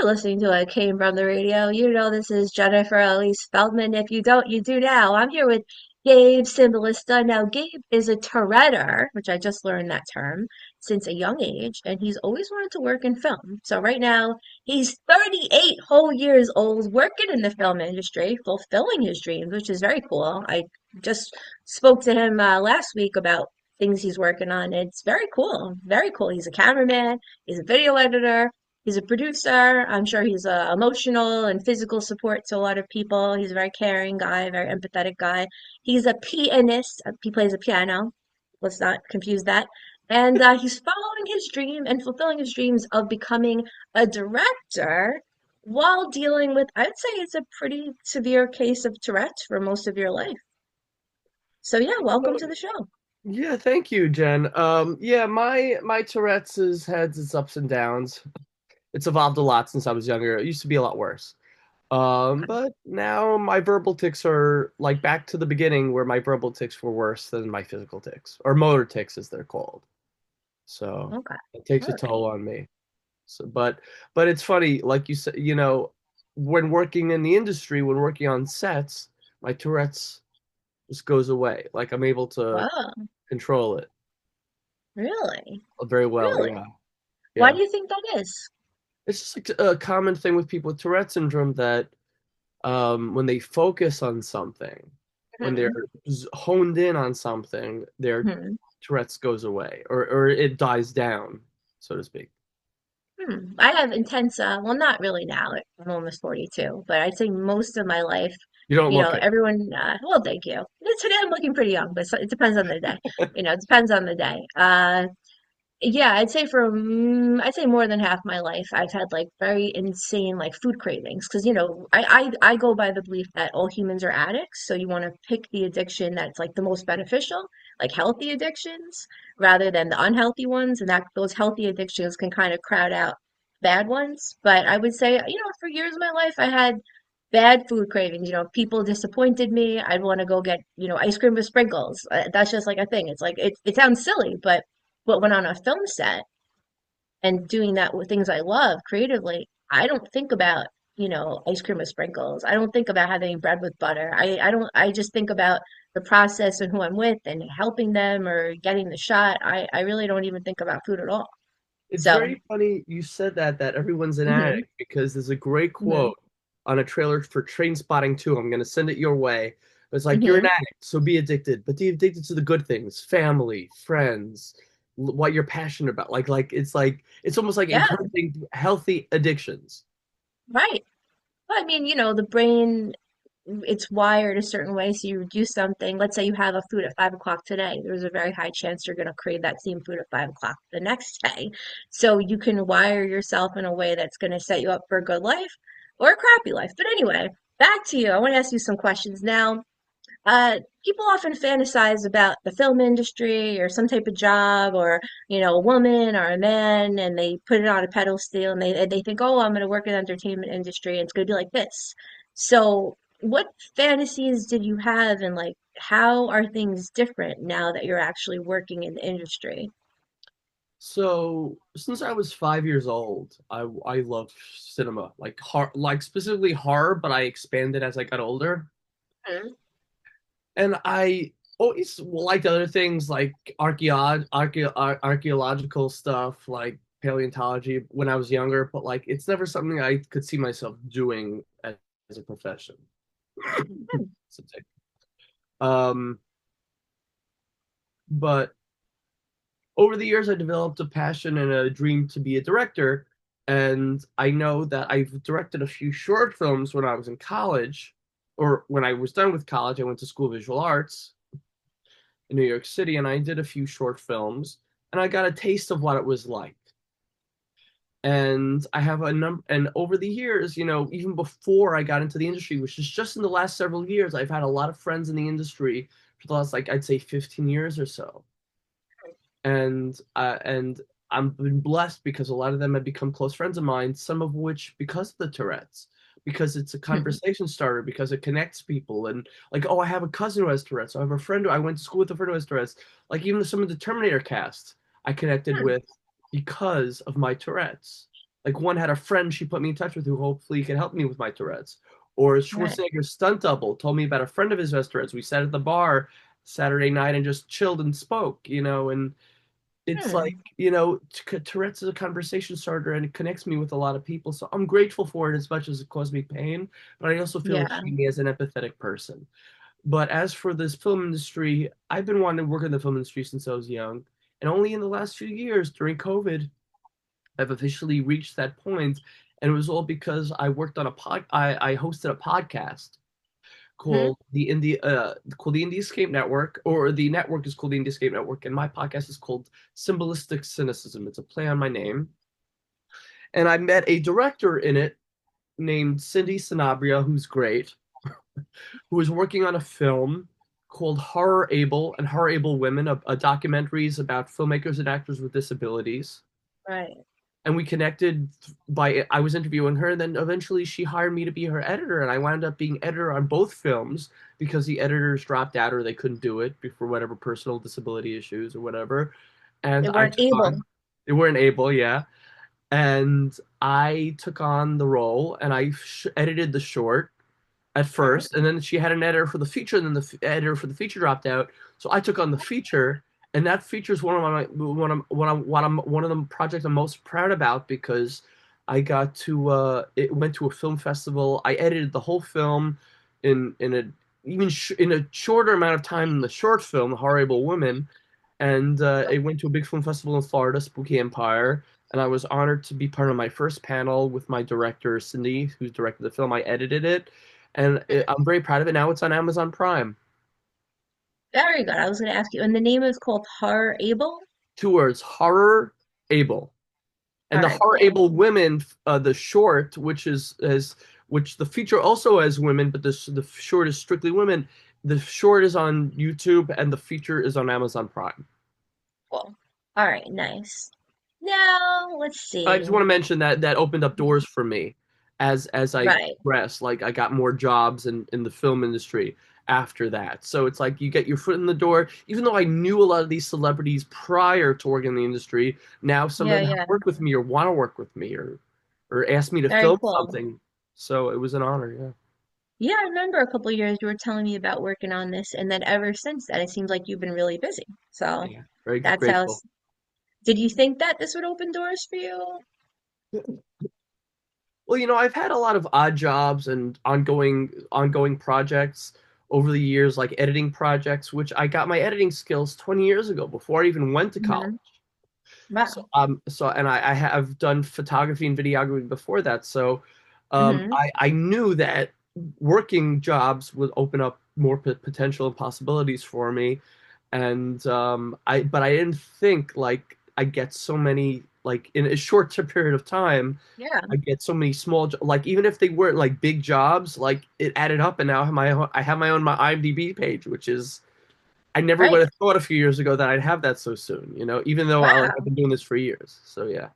listening to What Came From the Radio. You know this is Jennifer Elise Feldman. If you don't, you do now. I'm here with Gabe Cymbalista. Now, Gabe is a Touretteer, which I just learned that term, since a young age, and he's always wanted to work in film. So right now, he's 38 whole years old, working in the film industry, fulfilling his dreams, which is very cool. I just spoke to him last week about things he's working on. It's very cool, very cool. He's a cameraman, he's a video editor. He's a producer. I'm sure he's a emotional and physical support to a lot of people. He's a very caring guy, very empathetic guy. He's a pianist. He plays a piano. Let's not confuse that. And he's following his dream and fulfilling his dreams of becoming a director while dealing with, I'd say it's a pretty severe case of Tourette's for most of your life. So yeah, welcome to the show. Yeah, thank you, Jen. Yeah, my Tourette's has had its ups and downs. It's evolved a lot since I was younger. It used to be a lot worse. But now my verbal tics are like back to the beginning where my verbal tics were worse than my physical tics, or motor tics as they're called. So Okay. it takes All a right. toll on me. So, but it's funny, like you said, when working in the industry, when working on sets, my Tourette's just goes away. Like I'm able to Wow. control it Really? very well. Really? Yeah. Why Yeah. do you think that is? It's just like a common thing with people with Tourette syndrome that when they focus on something, when they're Mhm. honed in on something, their Mhm. Tourette's goes away or it dies down, so to speak. I have intense, well, not really now. I'm almost 42, but I'd say most of my life, You don't look it. everyone, well, thank you. Today I'm looking pretty young, but it depends on the day. It depends on the day. Yeah, I'd say more than half my life I've had like very insane like food cravings because I go by the belief that all humans are addicts, so you want to pick the addiction that's like the most beneficial, like healthy addictions rather than the unhealthy ones, and that those healthy addictions can kind of crowd out bad ones. But I would say, for years of my life I had bad food cravings. If people disappointed me, I'd want to go get, ice cream with sprinkles. That's just like a thing. It's like it sounds silly, but when on a film set and doing that with things I love creatively, I don't think about, ice cream with sprinkles. I don't think about having bread with butter. I just think about the process and who I'm with and helping them or getting the shot. I really don't even think about food at all. It's So, very funny you said that everyone's an hmm addict because there's a great hmm quote on a trailer for Train Spotting 2. I'm gonna send it your way. It's like you're an hmm addict, so be addicted, but be addicted to the good things, family, friends, what you're passionate about. It's almost like yeah, encouraging healthy addictions. right. Well, I mean, the brain, it's wired a certain way. So you do something, let's say you have a food at 5 o'clock today. There's a very high chance you're going to crave that same food at 5 o'clock the next day. So you can wire yourself in a way that's going to set you up for a good life or a crappy life. But anyway, back to you. I want to ask you some questions now. People often fantasize about the film industry or some type of job or, a woman or a man, and they put it on a pedestal and they think, oh, I'm going to work in the entertainment industry and it's going to be like this. So, what fantasies did you have, and like, how are things different now that you're actually working in the industry? So since I was 5 years old, I love cinema, like specifically horror, but I expanded as I got older. Mhm. And I always liked other things like archaeological stuff, like paleontology when I was younger, but like it's never something I could see myself doing as a profession. So, Um, but over the years, I developed a passion and a dream to be a director. And I know that I've directed a few short films when I was in college, or when I was done with college. I went to school of visual arts in New York City, and I did a few short films, and I got a taste of what it was like. And I have a number, and over the years, even before I got into the industry, which is just in the last several years, I've had a lot of friends in the industry for the last, like, I'd say 15 years or so. And I'm been blessed because a lot of them have become close friends of mine, some of which because of the Tourette's, because it's a Mhm. conversation starter, because it connects people, and like, oh, I have a cousin who has Tourette's, I have a friend who I went to school with a friend who has Tourette's, like even some of the Terminator cast I connected Hmm. with because of my Tourette's. Like one had a friend she put me in touch with who hopefully could help me with my Tourette's. Or Right. Schwarzenegger's stunt double told me about a friend of his who has Tourette's. We sat at the bar Saturday night and just chilled and spoke, and it's like, Hmm. Tourette's is a conversation starter and it connects me with a lot of people. So I'm grateful for it as much as it caused me pain, but I also feel Yeah. ashamed as an empathetic person. But as for this film industry, I've been wanting to work in the film industry since I was young. And only in the last few years during COVID, I've officially reached that point. And it was all because I hosted a podcast Hmm. called the Indiescape Network, or the network is called the Indiescape Network, and my podcast is called Cymbalista Cynicism. It's a play on my name. And I met a director in it named Cindy Sanabria, who's great, who was working on a film called Horror Able and Horror Able Women, a documentaries about filmmakers and actors with disabilities. Right. And we connected by I was interviewing her, and then eventually she hired me to be her editor, and I wound up being editor on both films because the editors dropped out or they couldn't do it for whatever personal disability issues or whatever. And They I weren't took able. on they weren't able, yeah. And I took on the role and I edited the short at Right. first, and then she had an editor for the feature, and then the editor for the feature dropped out. So I took on the feature, and that feature is one of the projects I'm most proud about because I got to it went to a film festival. I edited the whole film in a in a shorter amount of time than the short film, The Horrible Woman, and it went to a big film festival in Florida, Spooky Empire. And I was honored to be part of my first panel with my director, Cindy, who's directed the film. I edited it, and I'm very proud of it. Now it's on Amazon Prime. Very good. I was going to ask you, and the name is called Horror Able? Two words: horror able, and All the right, horror cool. able women, the short, which the feature also has women, but the short is strictly women. The short is on YouTube, and the feature is on Amazon Prime. Cool. All right, nice. Now, let's I just see. want to mention that that opened up doors for me as I Right. progressed. Like I got more jobs in the film industry after that. So it's like you get your foot in the door. Even though I knew a lot of these celebrities prior to working in the industry, now some of Yeah, them have yeah. worked with me or want to work with me or asked me to Very film cool. something. So it was an honor. Yeah. Yeah, I remember a couple years you were telling me about working on this, and then ever since then, it seems like you've been really busy. So Yeah. Very that's how. grateful. Did you think that this would open doors for you? Well, I've had a lot of odd jobs and ongoing projects over the years, like editing projects, which I got my editing skills 20 years ago before I even went to college. Hmm. So Wow. I have done photography and videography before that. So Hmm. I knew that working jobs would open up more potential and possibilities for me. And but I didn't think like I get so many like in a short period of time. Yeah. I get so many like even if they weren't like big jobs, like it added up, and now I have my IMDb page, which is I never would Right. have thought a few years ago that I'd have that so soon. Even though I've Wow. been doing this for years. So yeah.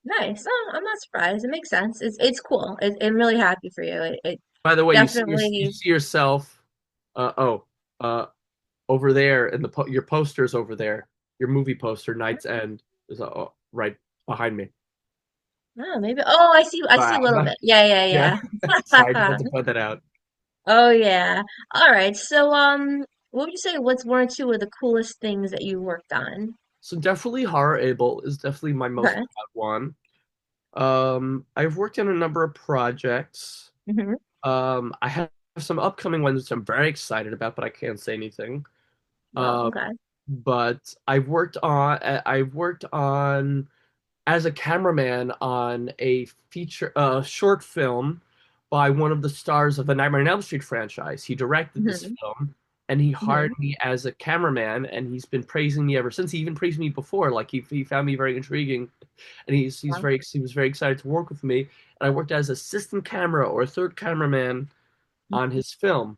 Nice. Oh, I'm not surprised. It makes sense. It's cool. I'm really happy for you. It By the way, you definitely. see yourself. Oh, uh, over there in your posters over there. Your movie poster, Night's End, is right behind me. Oh, maybe. Oh, I see. I see a Wow. little bit. Yeah, Yeah. yeah, Sorry, I just yeah. had to point that out. Oh, yeah. All right. So, what would you say? What's one or two of the coolest things that you worked on? So definitely Horror Able is definitely my most Okay. proud one. I've worked on a number of projects. Hmm. I have some upcoming ones which I'm very excited about, but I can't say anything. Well, Um, okay. but I've worked on as a cameraman on a short film by one of the stars of the Nightmare on Elm Street franchise. He directed this Hmm. film, and he hired Hmm. me as a cameraman, and he's been praising me ever since. He even praised me before, like he found me very intriguing, and Well, he was very excited to work with me. And I worked as assistant camera or third cameraman on his film,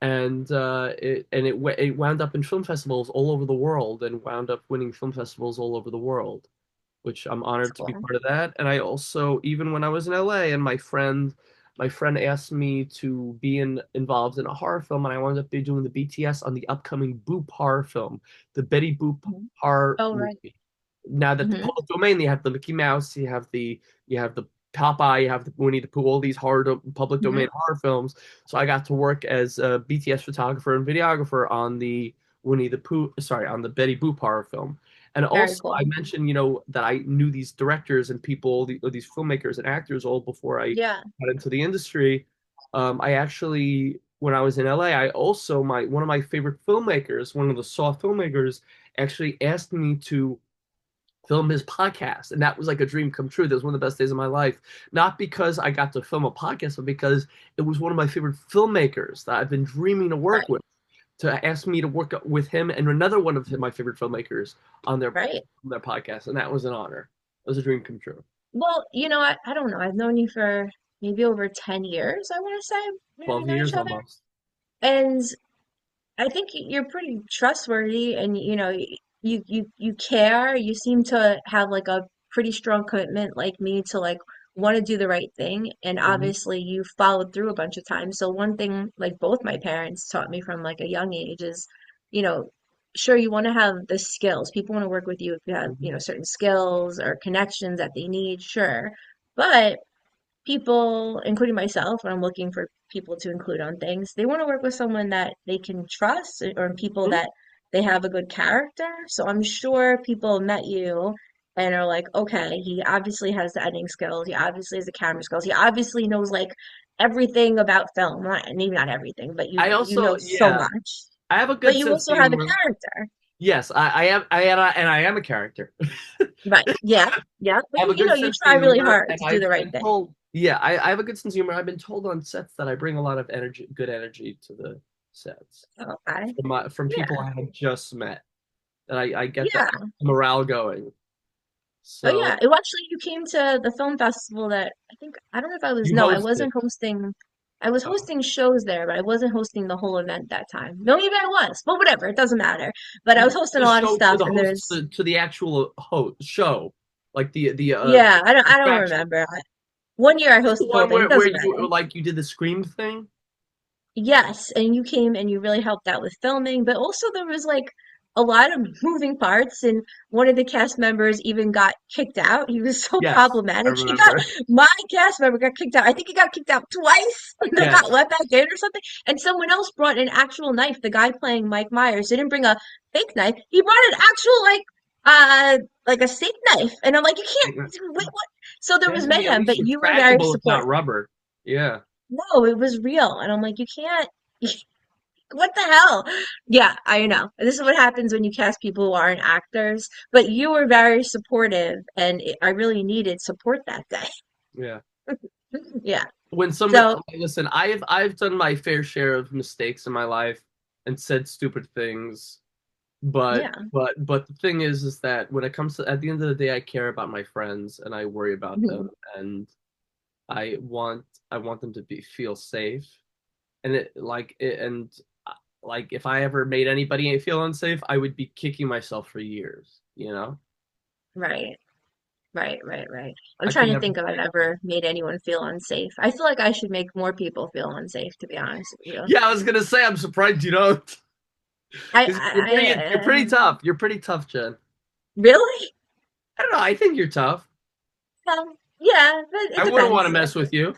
and it wound up in film festivals all over the world, and wound up winning film festivals all over the world, which I'm that's honored to be cool. part of that. And I also, even when I was in LA, and my friend asked me to be involved in a horror film, and I wound up doing the BTS on the upcoming Boop horror film, the Betty Boop Mhm. horror Oh, right. movie. now that the Hmm. public domain, you have the Mickey Mouse, you have the Popeye, you have the Winnie the Pooh, all these public Hmm. domain horror films. So I got to work as a BTS photographer and videographer on the on the Betty Boop horror film. And Very also, I cool. mentioned, that I knew these directors and people, these filmmakers and actors all before I Yeah. got into the industry. I actually, when I was in LA, I also my one of my favorite filmmakers, one of the Saw filmmakers, actually asked me to film his podcast, and that was like a dream come true. That was one of the best days of my life, not because I got to film a podcast, but because it was one of my favorite filmmakers that I've been dreaming to work Right. with. To ask me to work with him and another one of my favorite filmmakers on Right. their podcast, and that was an honor. It was a dream come true. Well, I don't know. I've known you for maybe over 10 years, I want to say. We 12 know each years other. almost. And I think you're pretty trustworthy and you care. You seem to have like a pretty strong commitment like me to like want to do the right thing. And Hmm. obviously you followed through a bunch of times. So one thing like both my parents taught me from like a young age is, you know, sure you want to have the skills. People want to work with you if you have, Hmm. certain skills or connections that they need, sure. But people, including myself, when I'm looking for people to include on things, they want to work with someone that they can trust or people that they have a good character. So I'm sure people met you and are like, okay, he obviously has the editing skills. He obviously has the camera skills. He obviously knows like everything about film. Not, maybe not everything, but I you know also, so yeah, much. I have a But good you sense of also have a humor. character. Yes, and I am a character. Right. Yeah. Yeah. But I have a good you sense of try really humor, hard and to do the I've right been thing. told, yeah, I have a good sense of humor. I've been told on sets that I bring a lot of energy, good energy to the sets Okay. from people Yeah. I have just met, and I get the Yeah. morale going. Oh yeah, So it actually you came to the film festival that I think I don't know if I was you no, I hosted. wasn't hosting. I was Oh. hosting shows there, but I wasn't hosting the whole event that time. No, maybe I was, but whatever, it doesn't matter. But I was hosting a The lot of show to stuff, the and host there's to the actual host show, like the yeah, I don't attraction. remember. One year I Is the hosted the whole one thing. It where doesn't you matter. like you did the scream thing? Yes, and you came and you really helped out with filming, but also there was like a lot of moving parts, and one of the cast members even got kicked out. He was so Yes, I problematic. remember. My cast member got kicked out. I think he got kicked out twice, and then got Yes. let back in or something. And someone else brought an actual knife. The guy playing Mike Myers didn't bring a fake knife. He brought an actual like a steak knife. And I'm like, you can't wait, what? So there It has was to be at mayhem, least but you were very retractable, if not supportive. rubber. Yeah. No, it was real. And I'm like, you can't. What the hell? Yeah, I know. This is what happens when you cast people who aren't actors. But you were very supportive, and I really needed support that day. Yeah. Yeah. When somebody So, listen, I've done my fair share of mistakes in my life and said stupid things, yeah. but the thing is that when it comes to at the end of the day, I care about my friends and I worry about them, Mhm. and I want I want them to be feel safe. And like if I ever made anybody feel unsafe, I would be kicking myself for years, you know? Right. Right. Right. Right. I'm I could trying to never think if I've ever made anyone feel unsafe. I feel like I should make more people feel unsafe, to be honest with you. Yeah, I was gonna say I'm surprised you don't. I, 'Cause you're I, pretty tough. You're pretty tough, Jen. really? I don't know, I think you're tough. Yeah, but I it wouldn't want to depends. mess with you.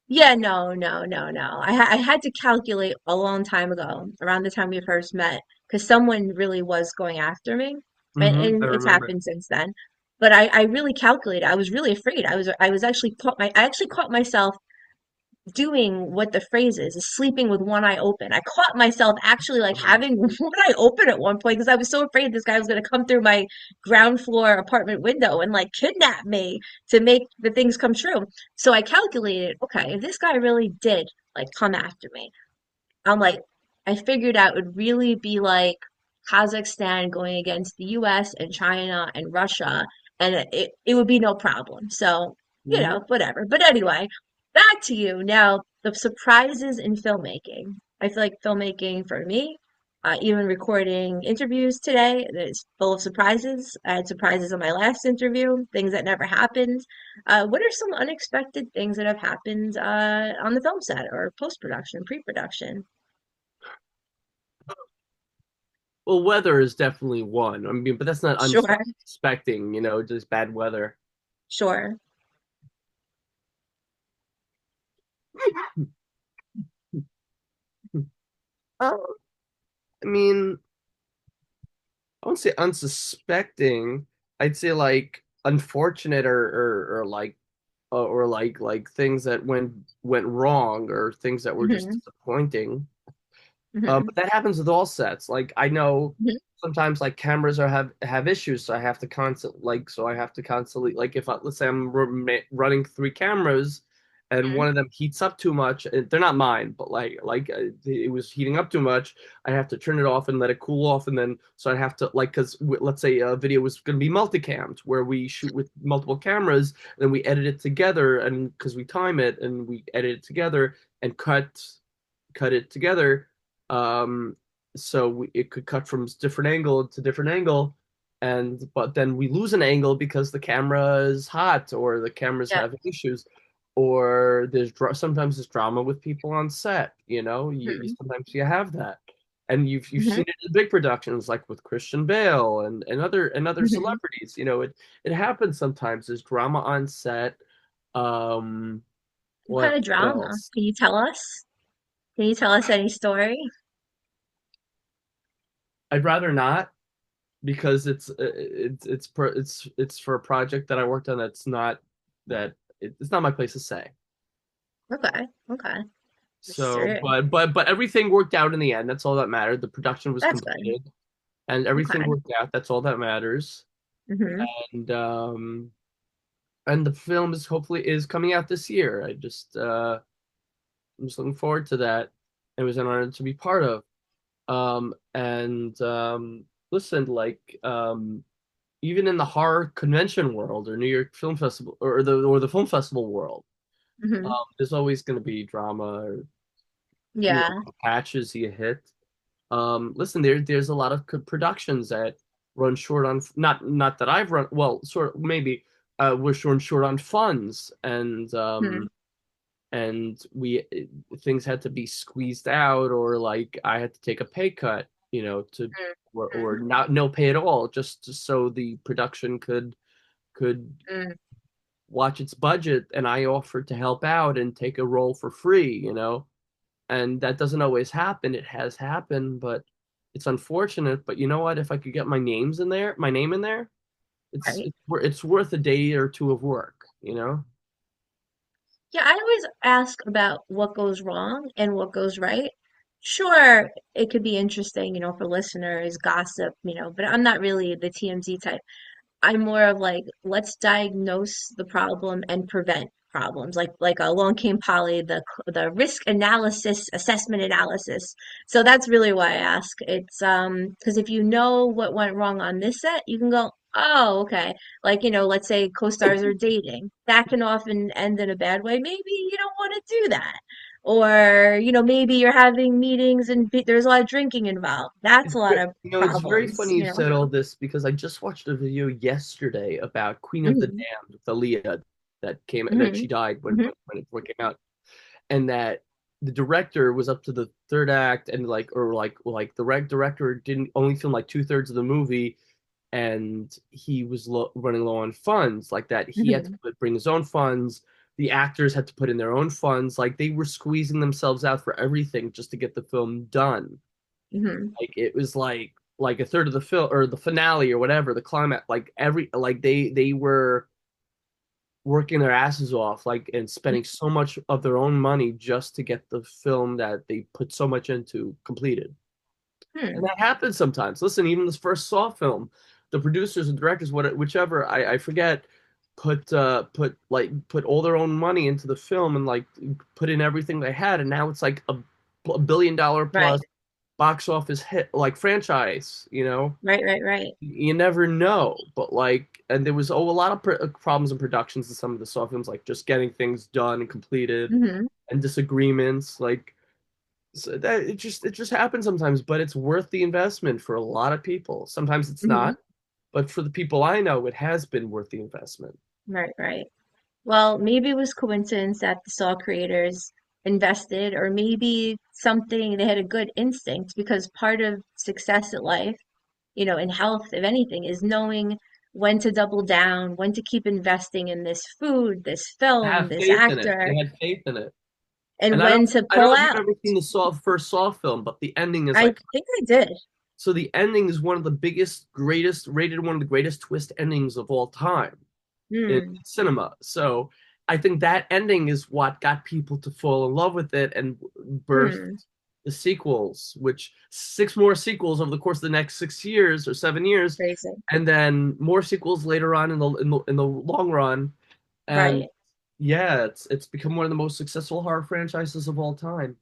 Yeah, no, no, no, no. I had to calculate a long time ago, around the time we first met, because someone really was going after me, I and it's remember. happened since then. But I really calculated. I was really afraid. I was actually I actually caught myself doing what the phrase is sleeping with one eye open. I caught myself actually I like remember. having one eye open at one point because I was so afraid this guy was going to come through my ground floor apartment window and like kidnap me to make the things come true. So I calculated, okay, if this guy really did like come after me, I'm like, I figured out it would really be like Kazakhstan going against the US and China and Russia, and it would be no problem. So, Hmm. whatever. But anyway, back to you. Now, the surprises in filmmaking. I feel like filmmaking for me, even recording interviews today, is full of surprises. I had surprises on my last interview, things that never happened. What are some unexpected things that have happened on the film set or post-production, pre-production? Well, weather is definitely one. I mean, but that's not Sure, unsuspecting, just bad weather. sure. Oh, I mean, I wouldn't say unsuspecting. I'd say like unfortunate or like things that went wrong or things that were just Hmm. disappointing. Hmm. But that happens with all sets. Like I know Hmm. sometimes like cameras have issues, so I have to constantly like if let's say I'm running three cameras and one of them heats up too much, they're not mine, but it was heating up too much. I have to turn it off and let it cool off, and then so I have to like because let's say a video was going to be multicammed where we shoot with multiple cameras, and then we edit it together, and because we time it and we edit it together and cut it together, um, it could cut from different angle to different angle, and but then we lose an angle because the camera is hot or the cameras Yeah. have issues, or sometimes there's drama with people on set. Hmm. Sometimes you have that, and you've Hmm. seen it in big productions like with Christian Bale and other Hmm. celebrities. It happens sometimes. There's drama on set. Um, What kind what of drama? else? Can you tell us? Can you tell us any story? I'd rather not because it's for a project that I worked on it's not my place to say. Okay, okay. So, Sure. but everything worked out in the end. That's all that mattered. The production was That's good. completed and everything Okay. worked out. That's all that matters. Hmm. And um and the film is coming out this year. I'm just looking forward to that. It was an honor to be part of. And listen, even in the horror convention world or New York Film Festival or the film festival world, Hmm. there's always going to be drama or Yeah. patches you hit. Listen, there's a lot of productions that run short on not that I've run well, sort of maybe we're short on funds Hmm. and we things had to be squeezed out or like I had to take a pay cut, to or not no pay at all so the production could Hmm. watch its budget and I offered to help out and take a role for free, and that doesn't always happen. It has happened, but it's unfortunate. But you know what? If I could get my name in there, Right. it's worth a day or two of work. Yeah, I always ask about what goes wrong and what goes right. Sure, it could be interesting, for listeners, gossip, but I'm not really the TMZ type. I'm more of like, let's diagnose the problem and prevent problems. Like along came Polly, the risk analysis, assessment analysis. So that's really why I ask. It's because if you know what went wrong on this set, you can go, oh, okay. Like, let's say co-stars are dating. That can often end in a bad way. Maybe you don't want to do that. Or, maybe you're having meetings and there's a lot of drinking involved. That's a lot of It's very problems, funny you said all this because I just watched a video yesterday about Queen of the Hmm. Damned with Aaliyah that Hmm. she died Hmm. when it came out, and that the director was up to the third act and like the director didn't only film like two-thirds of the movie, and he was running low on funds like that. He had to Hmm. bring his own funds. The actors had to put in their own funds. Like they were squeezing themselves out for everything just to get the film done. Hmm. Like it was like a third of the film or the finale or whatever, the climax, like they were working their asses off like and spending so much of their own money just to get the film that they put so much into completed. And Hmm. that happens sometimes. Listen, even this first Saw film, the producers and directors, whichever, I forget, put all their own money into the film and like put in everything they had, and now it's like a billion dollar Right, plus box office hit like franchise. right, right, right. You never know, but like, and there was a lot of problems in productions in some of the Saw films, like just getting things done and completed Hmm. and disagreements, like so that it just happens sometimes, but it's worth the investment for a lot of people. Sometimes it's Hmm. not, but for the people I know, it has been worth the investment. Right, right. Well, maybe it was coincidence that the Saw creators invested, or maybe something they had a good instinct because part of success at life in health, if anything, is knowing when to double down, when to keep investing in this food, this film, Have this faith in it. actor, They had faith in it. and And when to I don't pull know if you've out. ever seen the first Saw film, but the ending is I like, think I did. so the ending is one of the biggest, greatest, rated one of the greatest twist endings of all time in Hmm. cinema. So I think that ending is what got people to fall in love with it and birthed Hmm. the sequels, which six more sequels over the course of the next 6 years or 7 years, Crazy. and then more sequels later on in the long run. And Right. yeah, it's become one of the most successful horror franchises of all time.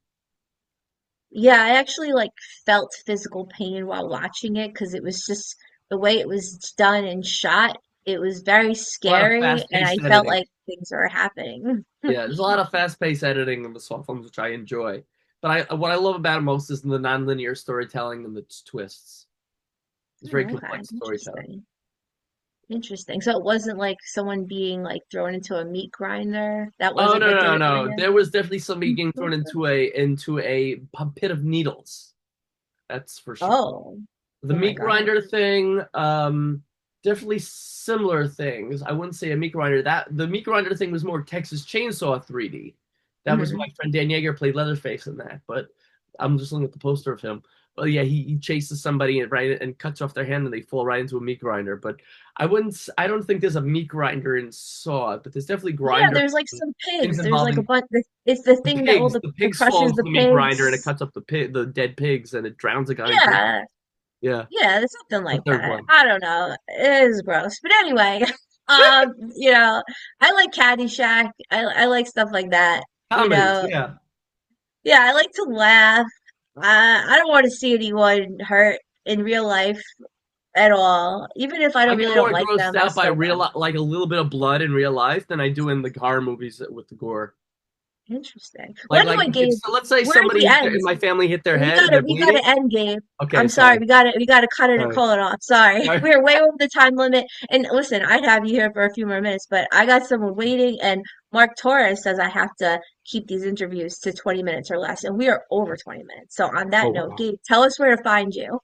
Yeah, I actually like felt physical pain while watching it because it was just the way it was done and shot. It was very A lot of scary, and I fast-paced felt editing. like things were happening. Yeah, there's a lot of fast-paced editing in the Saw films, which I enjoy. But what I love about it most is the non-linear storytelling and the twists. It's very Oh, okay, complex storytelling. interesting. Interesting. So it wasn't like someone being like thrown into a meat grinder. That Oh wasn't no, what no, the no! idea. There was definitely somebody getting thrown into a pit of needles. That's for sure. Oh, The oh my meat God. grinder thing, definitely similar things. I wouldn't say a meat grinder. That the meat grinder thing was more Texas Chainsaw 3D. That was my Hmm. friend Dan Yeager played Leatherface in that. But I'm just looking at the poster of him. Well, yeah, he chases somebody and cuts off their hand and they fall right into a meat grinder. But I don't think there's a meat grinder in Saw, but there's definitely Yeah, grinder there's like some things pigs. There's like a involving bunch. It's the the thing that pigs. The that pigs fall crushes into the the meat grinder and it pigs. cuts up the dead pigs and it drowns a guy in prison. Yeah, Yeah, yeah, there's something the like third that. one. I don't know. It is gross, but anyway, you know, I like Caddyshack. I like stuff like that. You Comedies, know, yeah. yeah, I like to laugh. I don't want to see anyone hurt in real life at all. Even if I I don't get really don't more like grossed them, I out by still real, laugh. like a little bit of blood in real life than I do in the horror movies with the gore. Interesting. Well, Like anyway, if Gabe, so, let's say where do we somebody end? in my family hit their We head and gotta they're we gotta bleeding. end, Gabe. Okay, I'm sorry, sorry. we gotta cut it All and right. call it off. Sorry. All right. We're way over the time limit. And listen, I'd have you here for a few more minutes, but I got someone waiting and Mark Torres says I have to keep these interviews to 20 minutes or less, and we are over 20 minutes. So on Oh that note, wow. Gabe, tell us where to find you.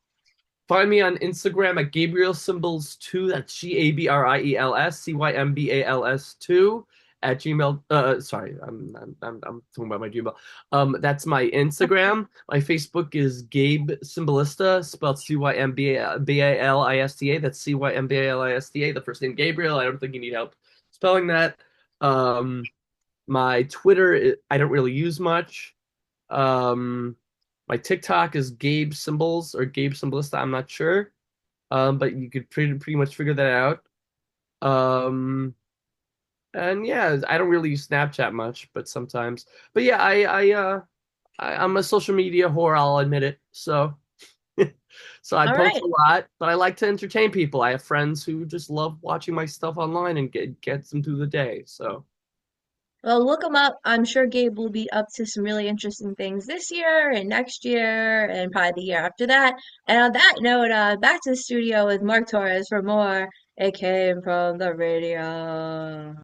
Find me on Instagram at Gabriel Symbols 2. That's GABRIELS CYMBALS 2 at Gmail. Sorry, I'm talking about my Gmail. That's my Instagram. My Facebook is Gabe Cymbalista, spelled CYMBALISTA. That's CYMBALISTA. The first name Gabriel. I don't think you need help spelling that. Um, my Twitter, I don't really use much. Um, my TikTok is Gabe Symbols or Gabe Symbolista. I'm not sure. But you could pretty much figure that out. Um, and yeah, I don't really use Snapchat much, but sometimes. But yeah, I'm a social media whore. I'll admit it. So so I All post right. a lot, but I like to entertain people. I have friends who just love watching my stuff online and gets them through the day. So Well, look them up. I'm sure Gabe will be up to some really interesting things this year and next year and probably the year after that. And on that note, back to the studio with Mark Torres for more. It came from the radio.